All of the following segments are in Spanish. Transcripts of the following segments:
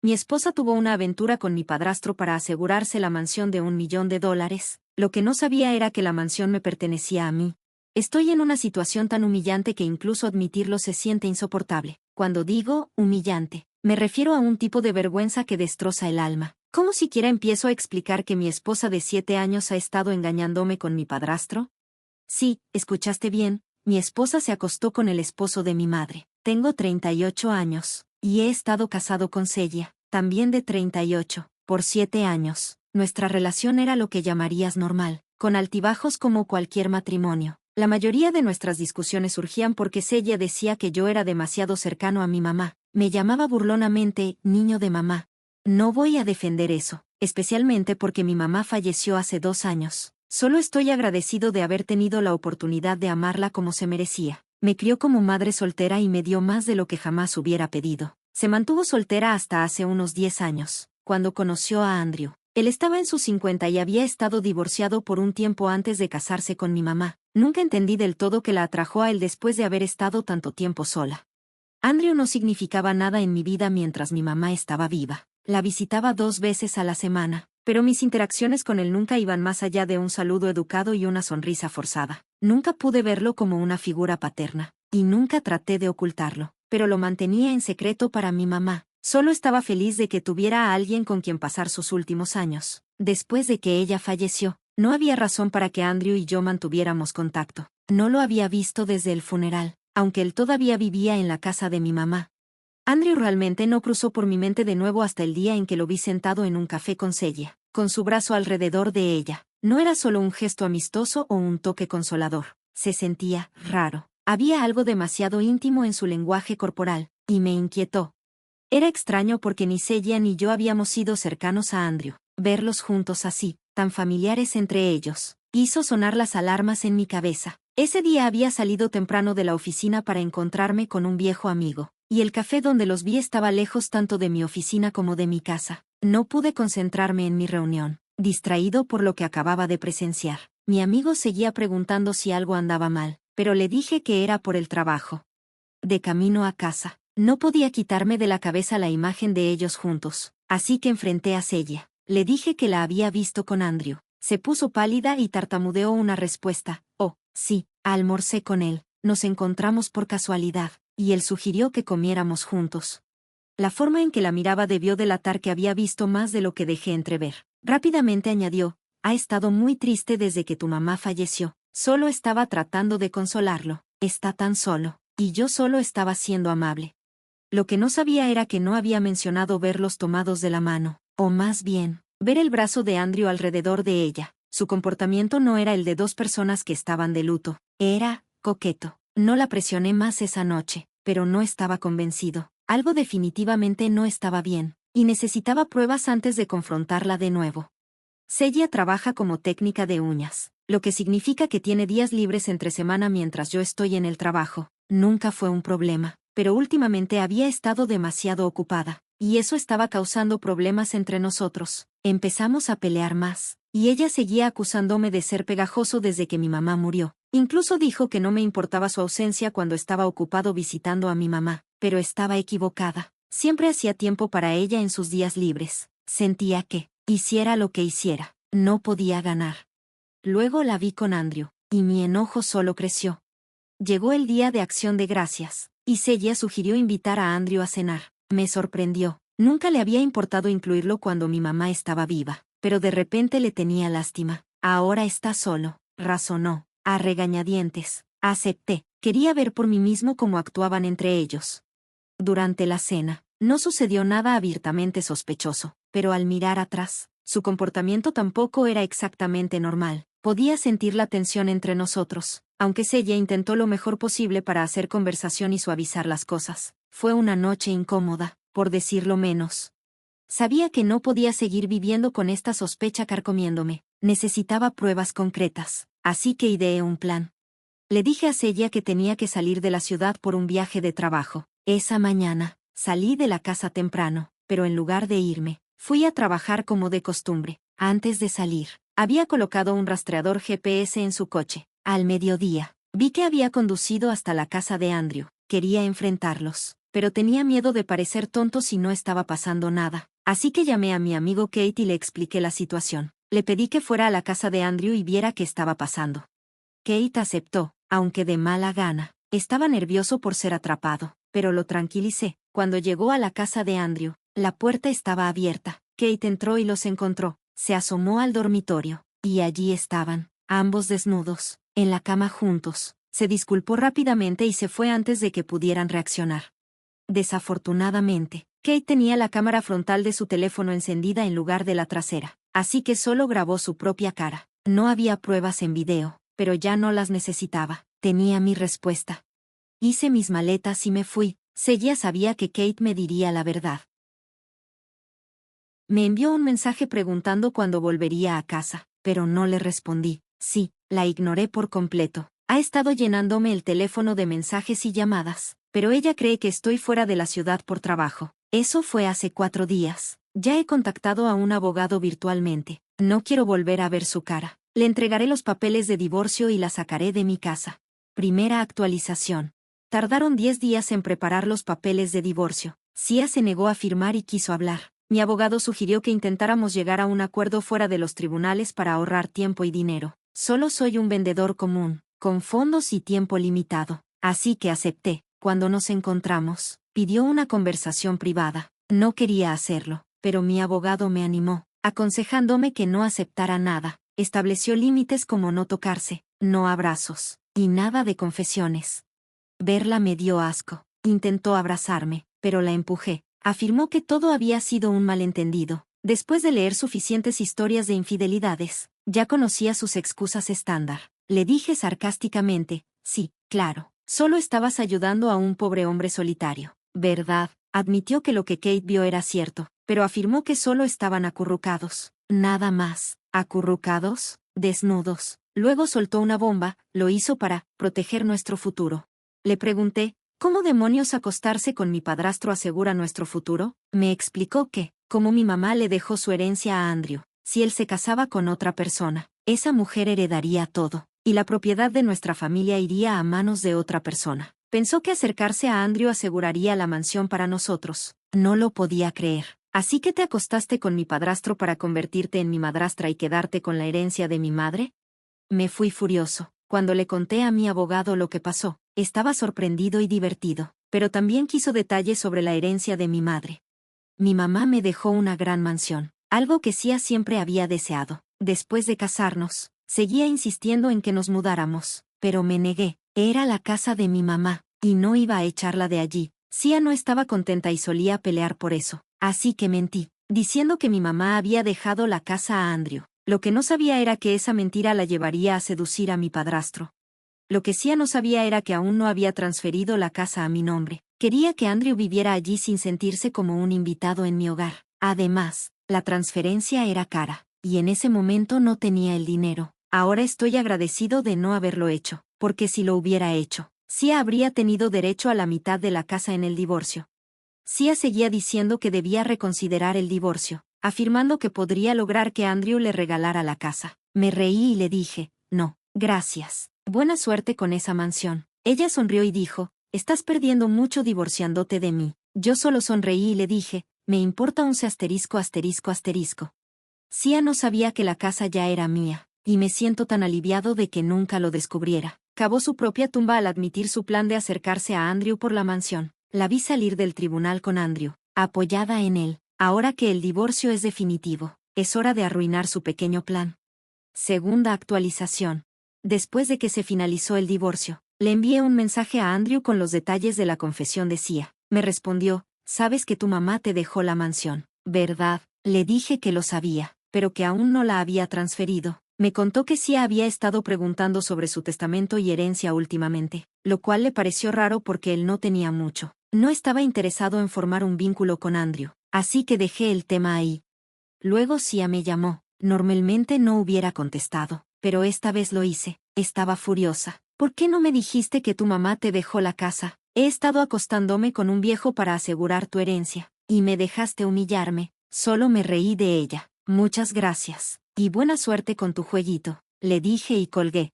Mi esposa tuvo una aventura con mi padrastro para asegurarse la mansión de $1 millón. Lo que no sabía era que la mansión me pertenecía a mí. Estoy en una situación tan humillante que incluso admitirlo se siente insoportable. Cuando digo humillante, me refiero a un tipo de vergüenza que destroza el alma. ¿Cómo siquiera empiezo a explicar que mi esposa de 7 años ha estado engañándome con mi padrastro? Sí, escuchaste bien, mi esposa se acostó con el esposo de mi madre. Tengo 38 años, y he estado casado con Celia, también de 38, por 7 años. Nuestra relación era lo que llamarías normal, con altibajos como cualquier matrimonio. La mayoría de nuestras discusiones surgían porque Celia decía que yo era demasiado cercano a mi mamá. Me llamaba burlonamente, niño de mamá. No voy a defender eso, especialmente porque mi mamá falleció hace 2 años. Solo estoy agradecido de haber tenido la oportunidad de amarla como se merecía. Me crió como madre soltera y me dio más de lo que jamás hubiera pedido. Se mantuvo soltera hasta hace unos 10 años, cuando conoció a Andrew. Él estaba en sus 50 y había estado divorciado por un tiempo antes de casarse con mi mamá. Nunca entendí del todo que la atrajo a él después de haber estado tanto tiempo sola. Andrew no significaba nada en mi vida mientras mi mamá estaba viva. La visitaba 2 veces a la semana, pero mis interacciones con él nunca iban más allá de un saludo educado y una sonrisa forzada. Nunca pude verlo como una figura paterna, y nunca traté de ocultarlo, pero lo mantenía en secreto para mi mamá. Solo estaba feliz de que tuviera a alguien con quien pasar sus últimos años. Después de que ella falleció, no había razón para que Andrew y yo mantuviéramos contacto. No lo había visto desde el funeral, aunque él todavía vivía en la casa de mi mamá. Andrew realmente no cruzó por mi mente de nuevo hasta el día en que lo vi sentado en un café con Celia, con su brazo alrededor de ella. No era solo un gesto amistoso o un toque consolador. Se sentía raro. Había algo demasiado íntimo en su lenguaje corporal, y me inquietó. Era extraño porque ni Celia ni yo habíamos sido cercanos a Andrew. Verlos juntos así, tan familiares entre ellos, hizo sonar las alarmas en mi cabeza. Ese día había salido temprano de la oficina para encontrarme con un viejo amigo, y el café donde los vi estaba lejos tanto de mi oficina como de mi casa. No pude concentrarme en mi reunión, distraído por lo que acababa de presenciar. Mi amigo seguía preguntando si algo andaba mal, pero le dije que era por el trabajo. De camino a casa, no podía quitarme de la cabeza la imagen de ellos juntos, así que enfrenté a Celia. Le dije que la había visto con Andrew. Se puso pálida y tartamudeó una respuesta. Oh, sí, almorcé con él. Nos encontramos por casualidad, y él sugirió que comiéramos juntos. La forma en que la miraba debió delatar que había visto más de lo que dejé entrever. Rápidamente añadió, ha estado muy triste desde que tu mamá falleció. Solo estaba tratando de consolarlo. Está tan solo, y yo solo estaba siendo amable. Lo que no sabía era que no había mencionado verlos tomados de la mano, o más bien, ver el brazo de Andrew alrededor de ella. Su comportamiento no era el de 2 personas que estaban de luto. Era coqueto. No la presioné más esa noche, pero no estaba convencido. Algo definitivamente no estaba bien, y necesitaba pruebas antes de confrontarla de nuevo. Celia trabaja como técnica de uñas, lo que significa que tiene días libres entre semana mientras yo estoy en el trabajo. Nunca fue un problema, pero últimamente había estado demasiado ocupada, y eso estaba causando problemas entre nosotros. Empezamos a pelear más, y ella seguía acusándome de ser pegajoso desde que mi mamá murió. Incluso dijo que no me importaba su ausencia cuando estaba ocupado visitando a mi mamá, pero estaba equivocada. Siempre hacía tiempo para ella en sus días libres. Sentía que, hiciera lo que hiciera, no podía ganar. Luego la vi con Andrew, y mi enojo solo creció. Llegó el día de Acción de Gracias, y Celia sugirió invitar a Andrew a cenar. Me sorprendió. Nunca le había importado incluirlo cuando mi mamá estaba viva, pero de repente le tenía lástima. Ahora está solo, razonó, a regañadientes. Acepté. Quería ver por mí mismo cómo actuaban entre ellos. Durante la cena, no sucedió nada abiertamente sospechoso, pero al mirar atrás, su comportamiento tampoco era exactamente normal. Podía sentir la tensión entre nosotros, aunque Celia intentó lo mejor posible para hacer conversación y suavizar las cosas. Fue una noche incómoda, por decirlo menos. Sabía que no podía seguir viviendo con esta sospecha carcomiéndome. Necesitaba pruebas concretas, así que ideé un plan. Le dije a Celia que tenía que salir de la ciudad por un viaje de trabajo. Esa mañana, salí de la casa temprano, pero en lugar de irme, fui a trabajar como de costumbre. Antes de salir, había colocado un rastreador GPS en su coche. Al mediodía, vi que había conducido hasta la casa de Andrew. Quería enfrentarlos. pero tenía miedo de parecer tonto si no estaba pasando nada. Así que llamé a mi amigo Kate y le expliqué la situación. Le pedí que fuera a la casa de Andrew y viera qué estaba pasando. Kate aceptó, aunque de mala gana. Estaba nervioso por ser atrapado, pero lo tranquilicé. Cuando llegó a la casa de Andrew, la puerta estaba abierta. Kate entró y los encontró. Se asomó al dormitorio, y allí estaban, ambos desnudos, en la cama juntos. Se disculpó rápidamente y se fue antes de que pudieran reaccionar. Desafortunadamente, Kate tenía la cámara frontal de su teléfono encendida en lugar de la trasera, así que solo grabó su propia cara. No había pruebas en video, pero ya no las necesitaba. Tenía mi respuesta. Hice mis maletas y me fui. Ya sabía que Kate me diría la verdad. Me envió un mensaje preguntando cuándo volvería a casa, pero no le respondí. Sí, la ignoré por completo. Ha estado llenándome el teléfono de mensajes y llamadas, pero ella cree que estoy fuera de la ciudad por trabajo. Eso fue hace 4 días. Ya he contactado a un abogado virtualmente. No quiero volver a ver su cara. Le entregaré los papeles de divorcio y la sacaré de mi casa. Primera actualización. Tardaron 10 días en preparar los papeles de divorcio. Sia se negó a firmar y quiso hablar. Mi abogado sugirió que intentáramos llegar a un acuerdo fuera de los tribunales para ahorrar tiempo y dinero. Solo soy un vendedor común, con fondos y tiempo limitado. Así que acepté. Cuando nos encontramos, pidió una conversación privada. No quería hacerlo, pero mi abogado me animó, aconsejándome que no aceptara nada. Estableció límites como no tocarse, no abrazos, y nada de confesiones. Verla me dio asco. Intentó abrazarme, pero la empujé. Afirmó que todo había sido un malentendido. Después de leer suficientes historias de infidelidades, ya conocía sus excusas estándar. Le dije sarcásticamente, sí, claro, solo estabas ayudando a un pobre hombre solitario. ¿Verdad? Admitió que lo que Kate vio era cierto, pero afirmó que solo estaban acurrucados. Nada más. ¿Acurrucados? Desnudos. Luego soltó una bomba. Lo hizo para proteger nuestro futuro. Le pregunté, ¿cómo demonios acostarse con mi padrastro asegura nuestro futuro? Me explicó que, como mi mamá le dejó su herencia a Andrew, si él se casaba con otra persona, esa mujer heredaría todo, y la propiedad de nuestra familia iría a manos de otra persona. Pensó que acercarse a Andrew aseguraría la mansión para nosotros. No lo podía creer. ¿Así que te acostaste con mi padrastro para convertirte en mi madrastra y quedarte con la herencia de mi madre? Me fui furioso. Cuando le conté a mi abogado lo que pasó, estaba sorprendido y divertido, pero también quiso detalles sobre la herencia de mi madre. Mi mamá me dejó una gran mansión, algo que Sia siempre había deseado. Después de casarnos, seguía insistiendo en que nos mudáramos, pero me negué. Era la casa de mi mamá, y no iba a echarla de allí. Sia no estaba contenta y solía pelear por eso, así que mentí, diciendo que mi mamá había dejado la casa a Andrew. Lo que no sabía era que esa mentira la llevaría a seducir a mi padrastro. Lo que Sia no sabía era que aún no había transferido la casa a mi nombre. Quería que Andrew viviera allí sin sentirse como un invitado en mi hogar. Además, la transferencia era cara, y en ese momento no tenía el dinero. Ahora estoy agradecido de no haberlo hecho, porque si lo hubiera hecho, Sia habría tenido derecho a la mitad de la casa en el divorcio. Sia seguía diciendo que debía reconsiderar el divorcio, afirmando que podría lograr que Andrew le regalara la casa. Me reí y le dije, no, gracias. Buena suerte con esa mansión. Ella sonrió y dijo, estás perdiendo mucho divorciándote de mí. Yo solo sonreí y le dije, me importa un *****. Sia no sabía que la casa ya era mía, y me siento tan aliviado de que nunca lo descubriera. Cavó su propia tumba al admitir su plan de acercarse a Andrew por la mansión. La vi salir del tribunal con Andrew, apoyada en él. Ahora que el divorcio es definitivo, es hora de arruinar su pequeño plan. Segunda actualización. Después de que se finalizó el divorcio, le envié un mensaje a Andrew con los detalles de la confesión de Sia. Me respondió, sabes que tu mamá te dejó la mansión, ¿verdad? Le dije que lo sabía, pero que aún no la había transferido. Me contó que Sia había estado preguntando sobre su testamento y herencia últimamente, lo cual le pareció raro porque él no tenía mucho. No estaba interesado en formar un vínculo con Andrew, así que dejé el tema ahí. Luego Sia me llamó. Normalmente no hubiera contestado, pero esta vez lo hice. Estaba furiosa. ¿Por qué no me dijiste que tu mamá te dejó la casa? He estado acostándome con un viejo para asegurar tu herencia, y me dejaste humillarme. Solo me reí de ella. Muchas gracias, y buena suerte con tu jueguito, le dije y colgué.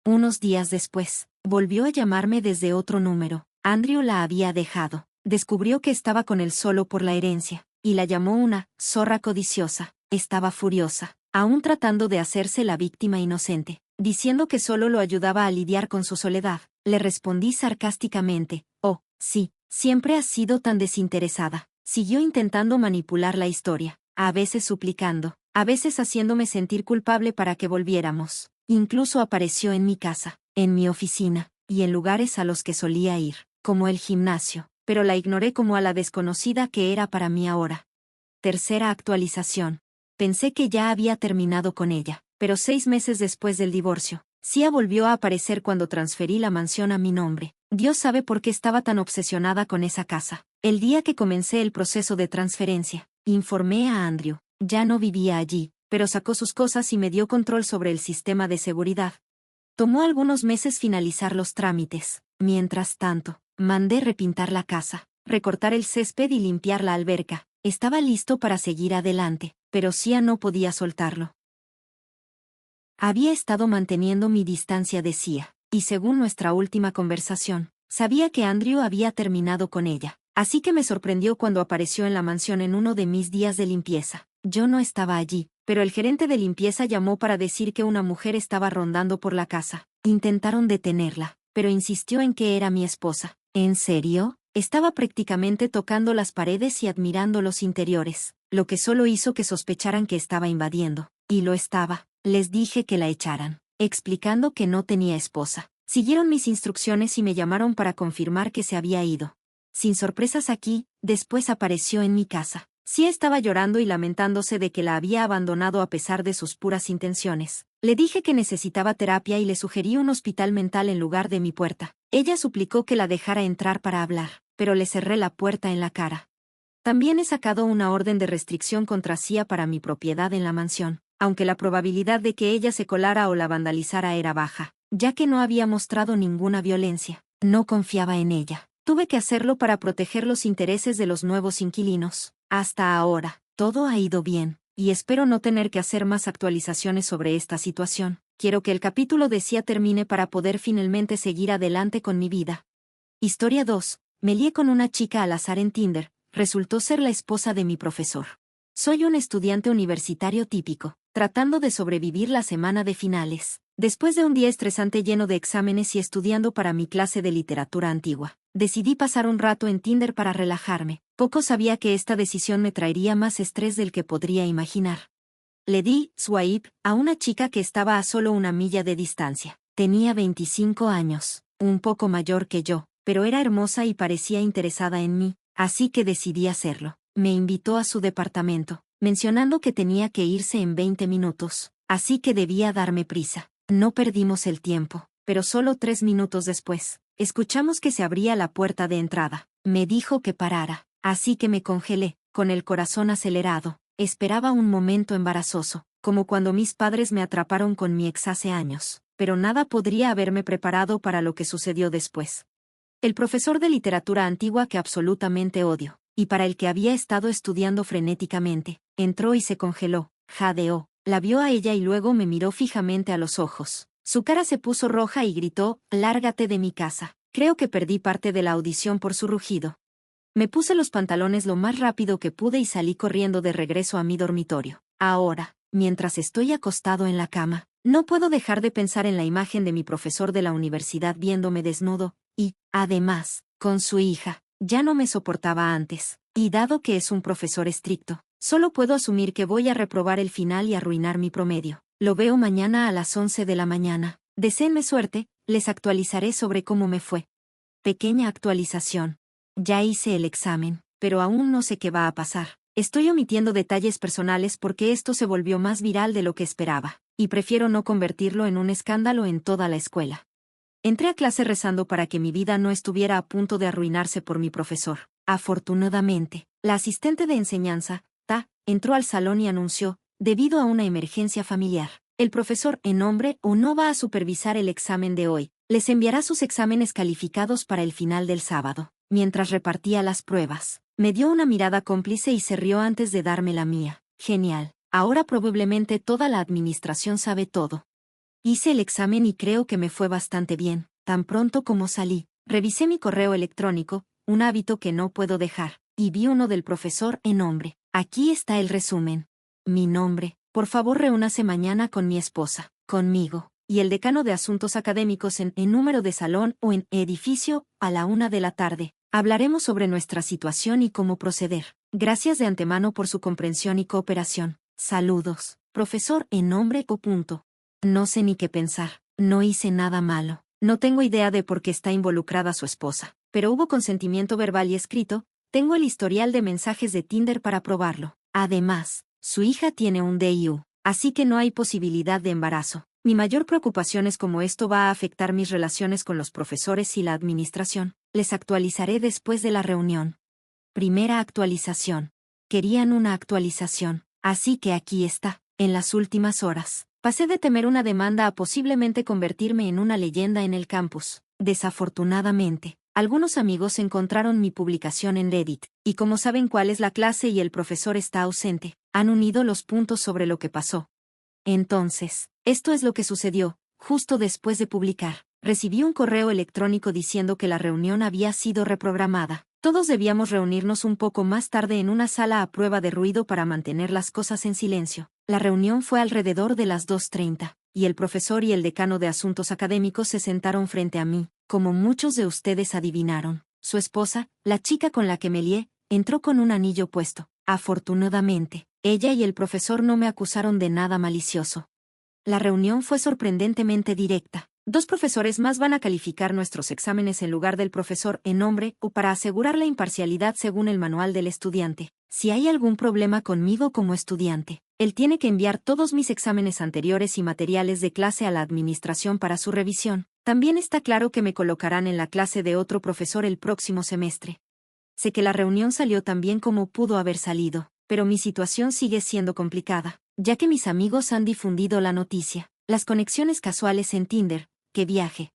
Unos días después, volvió a llamarme desde otro número. Andrew la había dejado. descubrió que estaba con él solo por la herencia, y la llamó una zorra codiciosa. Estaba furiosa, aún tratando de hacerse la víctima inocente, diciendo que solo lo ayudaba a lidiar con su soledad. Le respondí sarcásticamente: oh, sí, siempre has sido tan desinteresada. Siguió intentando manipular la historia, a veces suplicando, a veces haciéndome sentir culpable para que volviéramos. Incluso apareció en mi casa, en mi oficina, y en lugares a los que solía ir, como el gimnasio, pero la ignoré como a la desconocida que era para mí ahora. Tercera actualización. Pensé que ya había terminado con ella, pero 6 meses después del divorcio, Sia volvió a aparecer cuando transferí la mansión a mi nombre. Dios sabe por qué estaba tan obsesionada con esa casa. El día que comencé el proceso de transferencia, informé a Andrew. Ya no vivía allí, pero sacó sus cosas y me dio control sobre el sistema de seguridad. Tomó algunos meses finalizar los trámites. Mientras tanto, mandé repintar la casa, recortar el césped y limpiar la alberca. Estaba listo para seguir adelante, pero Sia no podía soltarlo. Había estado manteniendo mi distancia de Sia, y según nuestra última conversación, sabía que Andrew había terminado con ella, así que me sorprendió cuando apareció en la mansión en uno de mis días de limpieza. Yo no estaba allí, pero el gerente de limpieza llamó para decir que una mujer estaba rondando por la casa. Intentaron detenerla, pero insistió en que era mi esposa. ¿En serio? Estaba prácticamente tocando las paredes y admirando los interiores, lo que solo hizo que sospecharan que estaba invadiendo. Y lo estaba. Les dije que la echaran, explicando que no tenía esposa. Siguieron mis instrucciones y me llamaron para confirmar que se había ido. Sin sorpresas aquí, después apareció en mi casa. Sia estaba llorando y lamentándose de que la había abandonado a pesar de sus puras intenciones. Le dije que necesitaba terapia y le sugerí un hospital mental en lugar de mi puerta. Ella suplicó que la dejara entrar para hablar, pero le cerré la puerta en la cara. También he sacado una orden de restricción contra Sia para mi propiedad en la mansión, aunque la probabilidad de que ella se colara o la vandalizara era baja, ya que no había mostrado ninguna violencia. No confiaba en ella. Tuve que hacerlo para proteger los intereses de los nuevos inquilinos. Hasta ahora, todo ha ido bien, y espero no tener que hacer más actualizaciones sobre esta situación. Quiero que el capítulo de Sia termine para poder finalmente seguir adelante con mi vida. Historia 2. Me lié con una chica al azar en Tinder. Resultó ser la esposa de mi profesor. Soy un estudiante universitario típico, tratando de sobrevivir la semana de finales. Después de un día estresante lleno de exámenes y estudiando para mi clase de literatura antigua, decidí pasar un rato en Tinder para relajarme. Poco sabía que esta decisión me traería más estrés del que podría imaginar. Le di swipe a una chica que estaba a solo una milla de distancia. Tenía 25 años, un poco mayor que yo, pero era hermosa y parecía interesada en mí, así que decidí hacerlo. Me invitó a su departamento, mencionando que tenía que irse en 20 minutos, así que debía darme prisa. No perdimos el tiempo, pero solo 3 minutos después, escuchamos que se abría la puerta de entrada. Me dijo que parara, así que me congelé, con el corazón acelerado. Esperaba un momento embarazoso, como cuando mis padres me atraparon con mi ex hace años, pero nada podría haberme preparado para lo que sucedió después. El profesor de literatura antigua que absolutamente odio, y para el que había estado estudiando frenéticamente, entró y se congeló, jadeó, la vio a ella y luego me miró fijamente a los ojos. Su cara se puso roja y gritó: «Lárgate de mi casa». Creo que perdí parte de la audición por su rugido. Me puse los pantalones lo más rápido que pude y salí corriendo de regreso a mi dormitorio. Ahora, mientras estoy acostado en la cama, no puedo dejar de pensar en la imagen de mi profesor de la universidad viéndome desnudo, y, además, con su hija. Ya no me soportaba antes, y dado que es un profesor estricto, solo puedo asumir que voy a reprobar el final y arruinar mi promedio. Lo veo mañana a las 11 de la mañana. Deséenme suerte, les actualizaré sobre cómo me fue. Pequeña actualización. Ya hice el examen, pero aún no sé qué va a pasar. Estoy omitiendo detalles personales porque esto se volvió más viral de lo que esperaba, y prefiero no convertirlo en un escándalo en toda la escuela. Entré a clase rezando para que mi vida no estuviera a punto de arruinarse por mi profesor. Afortunadamente, la asistente de enseñanza, Ta, entró al salón y anunció: debido a una emergencia familiar, el profesor en nombre o no va a supervisar el examen de hoy. Les enviará sus exámenes calificados para el final del sábado. Mientras repartía las pruebas, me dio una mirada cómplice y se rió antes de darme la mía. Genial. Ahora probablemente toda la administración sabe todo. Hice el examen y creo que me fue bastante bien. Tan pronto como salí, revisé mi correo electrónico, un hábito que no puedo dejar, y vi uno del profesor en nombre. Aquí está el resumen. Mi nombre, por favor reúnase mañana con mi esposa, conmigo, y el decano de asuntos académicos en número de salón o en edificio, a la 1 de la tarde. Hablaremos sobre nuestra situación y cómo proceder. Gracias de antemano por su comprensión y cooperación. Saludos, profesor en nombre o punto. No sé ni qué pensar. No hice nada malo. No tengo idea de por qué está involucrada su esposa, pero hubo consentimiento verbal y escrito. Tengo el historial de mensajes de Tinder para probarlo. Además, su hija tiene un DIU, así que no hay posibilidad de embarazo. Mi mayor preocupación es cómo esto va a afectar mis relaciones con los profesores y la administración. Les actualizaré después de la reunión. Primera actualización. Querían una actualización, así que aquí está. En las últimas horas, pasé de temer una demanda a posiblemente convertirme en una leyenda en el campus. Desafortunadamente, algunos amigos encontraron mi publicación en Reddit, y como saben cuál es la clase y el profesor está ausente, han unido los puntos sobre lo que pasó. Entonces, esto es lo que sucedió. Justo después de publicar, recibí un correo electrónico diciendo que la reunión había sido reprogramada. Todos debíamos reunirnos un poco más tarde en una sala a prueba de ruido para mantener las cosas en silencio. La reunión fue alrededor de las 2:30, y el profesor y el decano de asuntos académicos se sentaron frente a mí. Como muchos de ustedes adivinaron, su esposa, la chica con la que me lié, entró con un anillo puesto. Afortunadamente, ella y el profesor no me acusaron de nada malicioso. La reunión fue sorprendentemente directa. 2 profesores más van a calificar nuestros exámenes en lugar del profesor en nombre o para asegurar la imparcialidad según el manual del estudiante. Si hay algún problema conmigo como estudiante, él tiene que enviar todos mis exámenes anteriores y materiales de clase a la administración para su revisión. También está claro que me colocarán en la clase de otro profesor el próximo semestre. Sé que la reunión salió tan bien como pudo haber salido, pero mi situación sigue siendo complicada, ya que mis amigos han difundido la noticia. Las conexiones casuales en Tinder, qué viaje,